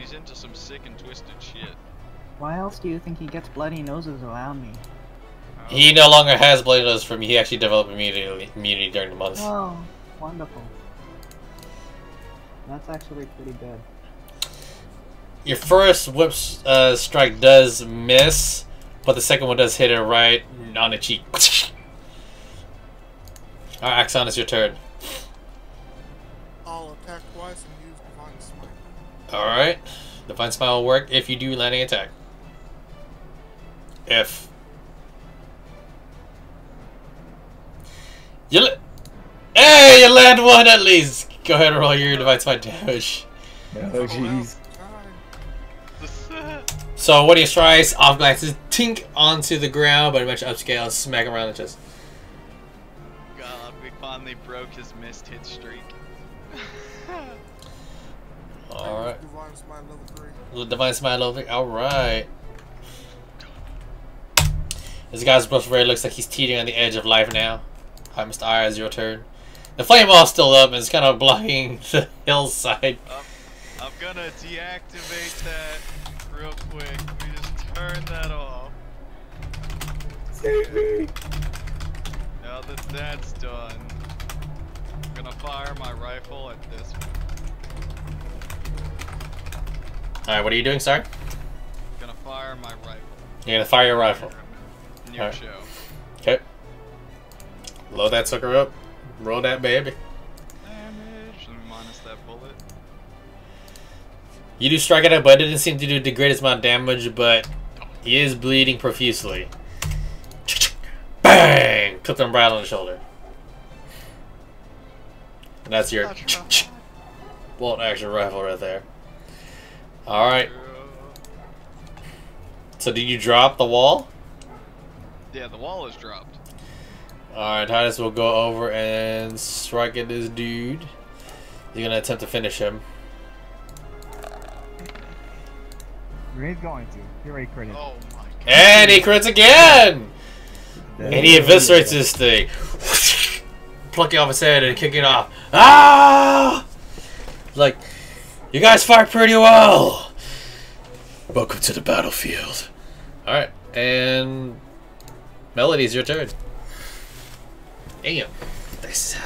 he's into some sick and twisted shit. Why else do you think he gets bloody noses around me? He no longer has bloody noses from me. He actually developed immunity during the month. Oh, wonderful. That's actually pretty good. Your first whip strike does miss, but the second one does hit it right on the cheek. Alright, Axon, it's your turn. I'll attack twice and use Divine Smite. Alright. Divine Smite will work if you do landing attack. If. Hey, you land one at least! Go ahead and roll your Divine Smite damage. Oh, jeez. So, one of your strikes, off glances, tink onto the ground, but eventually upscale, smack him around the chest. God, we finally broke his missed hit streak. Alright. Divine Smite level 3. Divine Smite level 3, alright. This guy's Brosade looks like he's teetering on the edge of life now. Alright, Mr. Ire, it's your turn. The flame wall's still up and it's kind of blocking the hillside. I'm gonna deactivate that real quick. We just turn that off. Save me! Now that that's done, I'm gonna fire my rifle at this one. Alright, what are you doing, sorry? I'm gonna fire my rifle. You're gonna fire your rifle. Near Alright. show. Okay. Load that sucker up. Roll that baby. Damage, and minus that bullet. You do strike at it, but it didn't seem to do the greatest amount of damage, but he is bleeding profusely. Bang! Clipped him right on the shoulder. And that's your bolt action rifle right there. Alright. So did you drop the wall? Yeah, the wall is dropped. Alright, Titus will go over and strike at this dude. He's gonna attempt to finish him. He's going to. He already critted. Oh my god. And he crits again! And he eviscerates this thing. Plucking off his head and kicking it off. Ah! Like, you guys fight pretty well. Welcome to the battlefield. Alright, and Melody, it's your turn. Damn. This.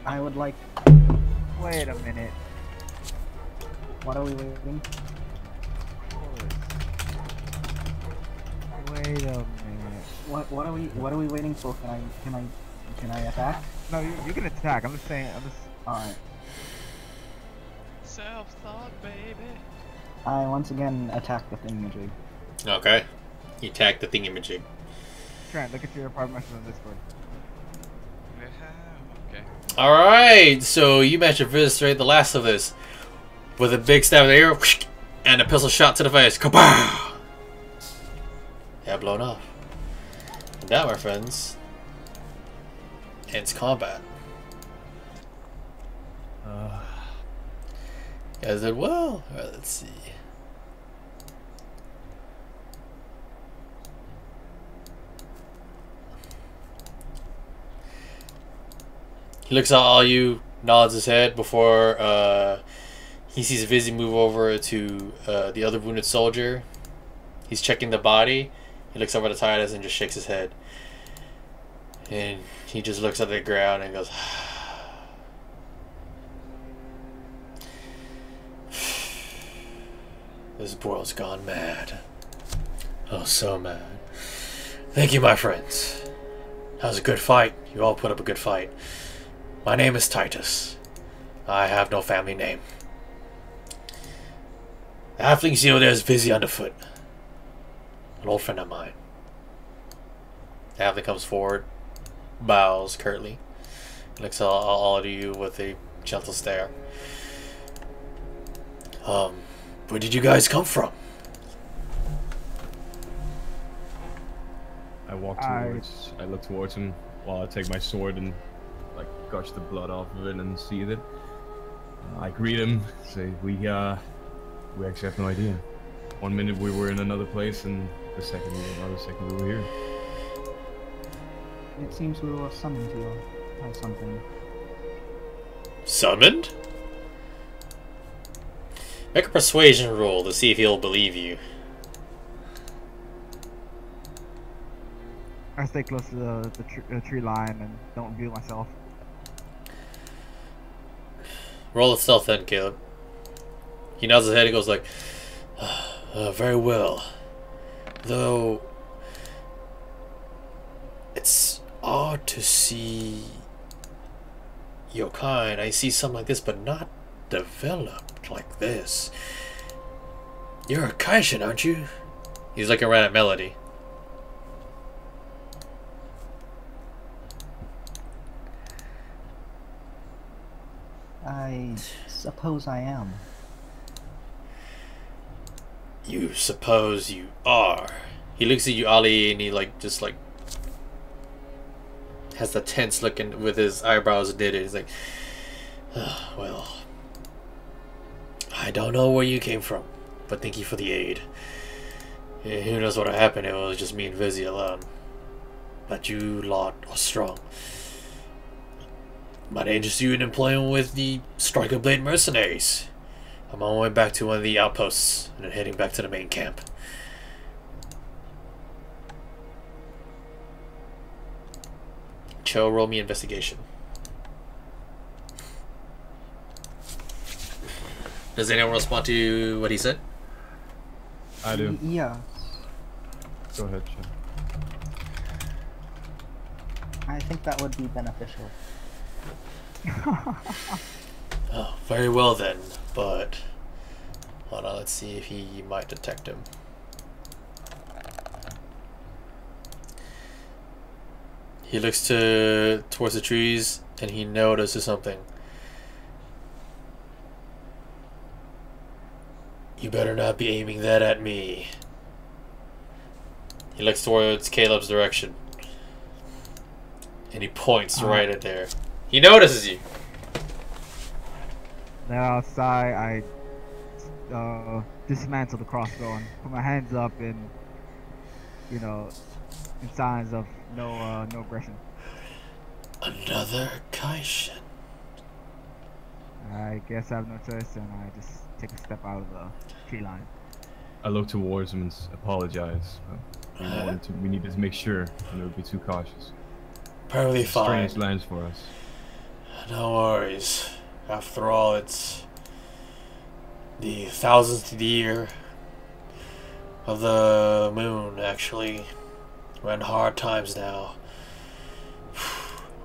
I would like. Wait a minute. What are we waiting? Wait a minute. What are we waiting for? Can I attack? No, you can attack. I'm just saying. Alright. Self-thought, baby. I once again attack the thingamajig. Okay. You attack the thingamajig. Trent, look at your apartment message on Discord. Okay. Alright, so you managed to eviscerate the last of this with a big stab in the air and a pistol shot to the face. Kapow! Yeah, blown off. And that, my friends, ends combat. You guys did well. Alright, let's see. He looks at all you, nods his head before he sees Vizzy move over to the other wounded soldier. He's checking the body. He looks over to Titus and just shakes his head. And he just looks at the ground and goes, this world's gone mad. Oh, so mad. Thank you, my friends. That was a good fight. You all put up a good fight. My name is Titus. I have no family name. The halfling seal there is busy underfoot. An old friend of mine. The halfling comes forward, bows curtly, looks at all of you with a gentle stare. Where did you guys come from? I look towards him while I take my sword and like gush the blood off of it and seethe it. I greet him, say we actually have no idea. 1 minute we were in another place and the second we were here. It seems we were summoned here by something. Summoned? Make a persuasion roll to see if he'll believe you. I stay close to the tree line and don't reveal myself. Roll a stealth then, Caleb. He nods his head and goes like, very well. Though, it's odd to see your kind. I see something like this, but not developed like this. You're a Kaishin, aren't you? He's looking around at Melody. I suppose I am. You suppose you are. He looks at you, Ali, and he just has the tense look with his eyebrows knitted. He's like, well, I don't know where you came from, but thank you for the aid. Who knows what happened? It was just me and Vizzy alone. But you lot are strong. Might interest you in employment with the Striker Blade mercenaries. I'm on my way back to one of the outposts and then heading back to the main camp. Cho, roll me investigation. Does anyone respond to what he said? I do. Yeah. Go ahead, Cho. I think that would be beneficial. Oh, very well then, but hold on, let's see if he might detect him. He looks towards the trees and he notices something. You better not be aiming that at me. He looks towards Caleb's direction. And he points right at there. He notices you. Now outside, I dismantle the crossbow and put my hands up in, you know, in signs of no aggression. Another Kaishin. I guess I have no choice, and I just take a step out of the tree line. I look towards him and apologize. We needed to make sure, and we'll be too cautious. Perfectly fine. Strange lands for us. No worries. After all, it's the 1000th year of the moon, actually. We're in hard times now.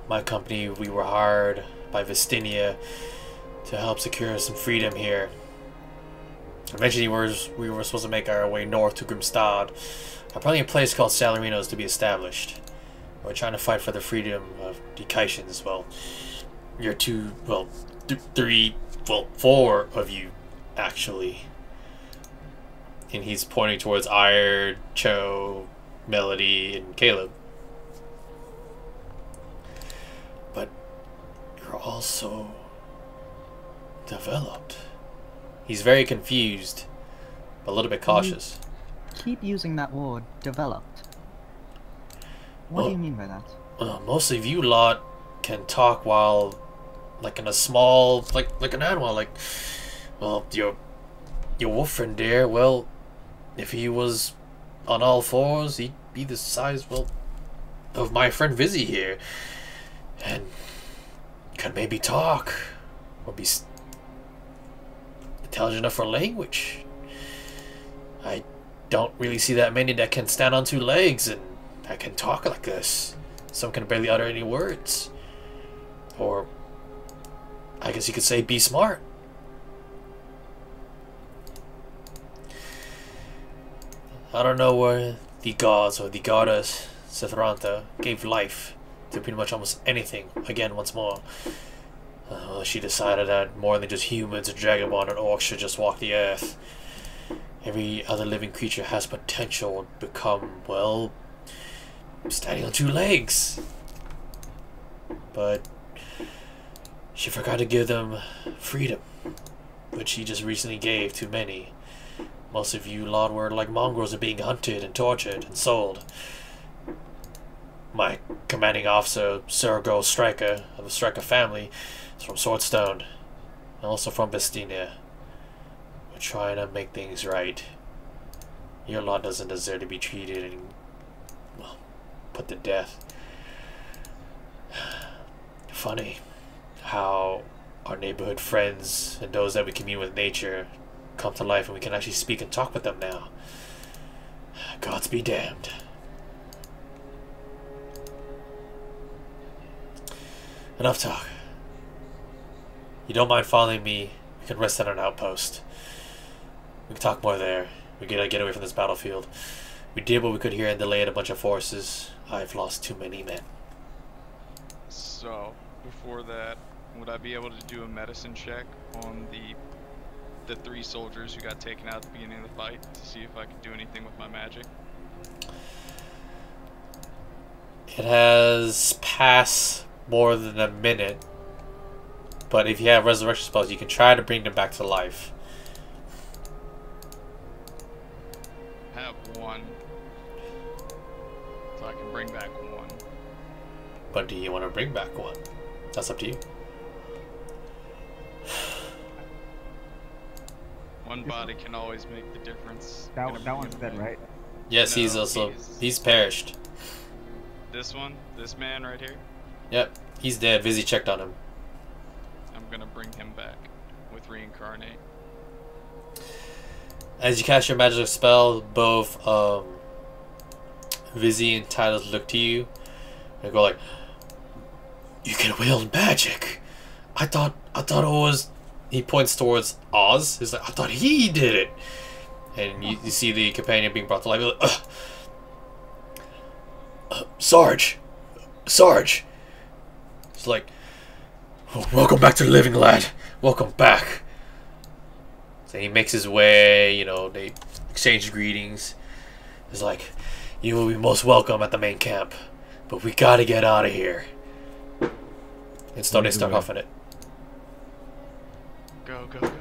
My company, we were hired by Vistinia to help secure some freedom here. Eventually, we were supposed to make our way north to Grimstad. Apparently a place called Salarino is to be established. We're trying to fight for the freedom of the Kaishins. Well, you're four of you, actually. And he's pointing towards Ired, Cho, Melody, and Caleb. But you're also developed. He's very confused, but a little bit cautious. Keep using that word, developed. What do you mean by that? Most of you lot can talk while, like in a small, like an animal. Like, well, your wolf friend there. Well, if he was on all fours, he'd be the size, well, of my friend Vizzy here, and could maybe talk or be intelligent enough for language. I don't really see that many that can stand on two legs and that can talk like this. Some can barely utter any words. Or, I guess you could say, be smart. I don't know where the gods or the goddess Sethrantha gave life to pretty much almost anything, again, once more. She decided that more than just humans, a dragonborn and orcs should just walk the earth. Every other living creature has potential to become, well, standing on two legs. But she forgot to give them freedom, which she just recently gave to many. Most of you lot were like mongrels and being hunted and tortured and sold. My commanding officer, Sergo Striker of the Striker family, is from Swordstone, and also from Bestina. We're trying to make things right. Your lot doesn't deserve to be treated and, well, put to death. Funny how our neighborhood friends and those that we commune with nature come to life and we can actually speak and talk with them now. Gods be damned. Enough talk. You don't mind following me? We can rest at an outpost. We can talk more there. We gotta get away from this battlefield. We did what we could here and delayed a bunch of forces. I've lost too many men. So, before that, would I be able to do a medicine check on the 3 soldiers who got taken out at the beginning of the fight to see if I could do anything with my magic? It has passed more than a minute, but if you have resurrection spells, you can try to bring them back to life. I have 1, so I can bring back 1. But do you want to bring back 1? That's up to you. One body can always make the difference. That one's dead, right? Yes, No, he's perished. This one? This man right here? Yep, he's dead. Vizzy checked on him. I'm gonna bring him back with reincarnate. As you cast your magic spell, both Vizzy and Titus look to you and go like, "You can wield magic. I thought it was." He points towards Oz. He's like, "I thought he did it." And you see the companion being brought to life. Like, Sarge. It's like, "Oh, welcome back to the living, lad. Welcome back." So he makes his way, you know, they exchange greetings. It's like, "You will be most welcome at the main camp, but we gotta get out of here." And so they start huffing it. Go, go, go.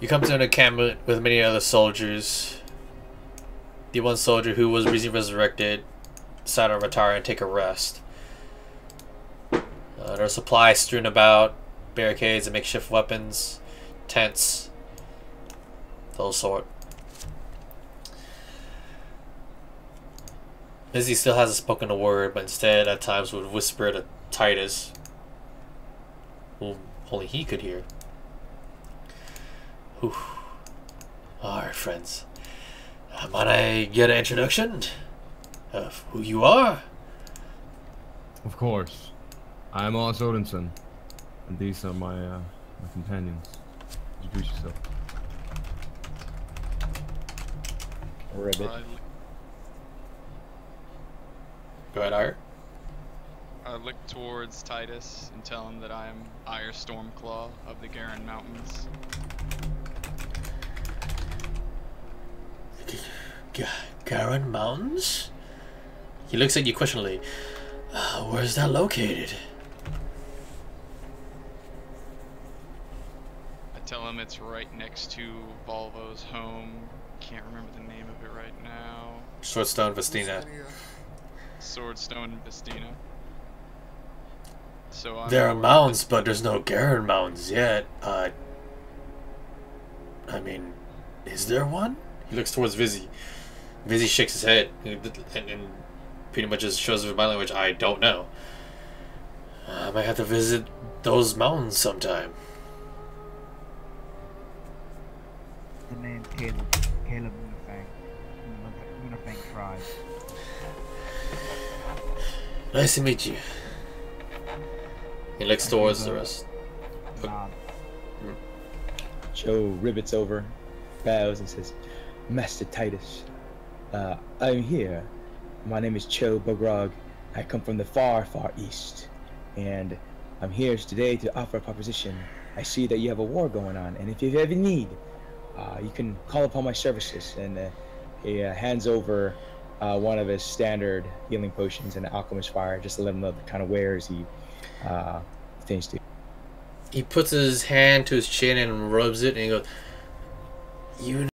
You come to an encampment with many other soldiers. The one soldier who was recently resurrected decided to retire and take a rest. There are supplies strewn about, barricades and makeshift weapons, tents, those sort. Izzy still hasn't spoken a word, but instead at times would whisper to Titus, whom only he could hear. Whew. Alright, friends. Might I get an introduction of who you are? Of course. I'm Ozzmanthe1st, and these are my companions. Introduce yourself. Ribbit. Go ahead, Art. I look towards Titus and tell him that I am Ire Stormclaw of the Garen Mountains. Garen Mountains? He looks at you questioningly. Where's that located? I tell him it's right next to Volvo's home. Can't remember the name of it right now. Swordstone Vestina. Swordstone and Vestina. So There are mountains, but there's no Garen Mountains yet. I mean, is there one? He looks towards Vizzy. Vizzy shakes his head and pretty much just shows with my language, I don't know. I might have to visit those mountains sometime. The name's Caleb Moonfang. Moonfang tribe. Nice to meet you. He looks towards the rest. Nod. Joe rivets over, bows, and says, "Master Titus, I'm here. My name is Cho Bogrog. I come from the far, far east, and I'm here today to offer a proposition. I see that you have a war going on, and if you have any need, you can call upon my services." And he hands over one of his standard healing potions and an alchemist fire, just to let him know the kind of wares he things to. he puts his hand to his chin and rubs it, and he goes, "You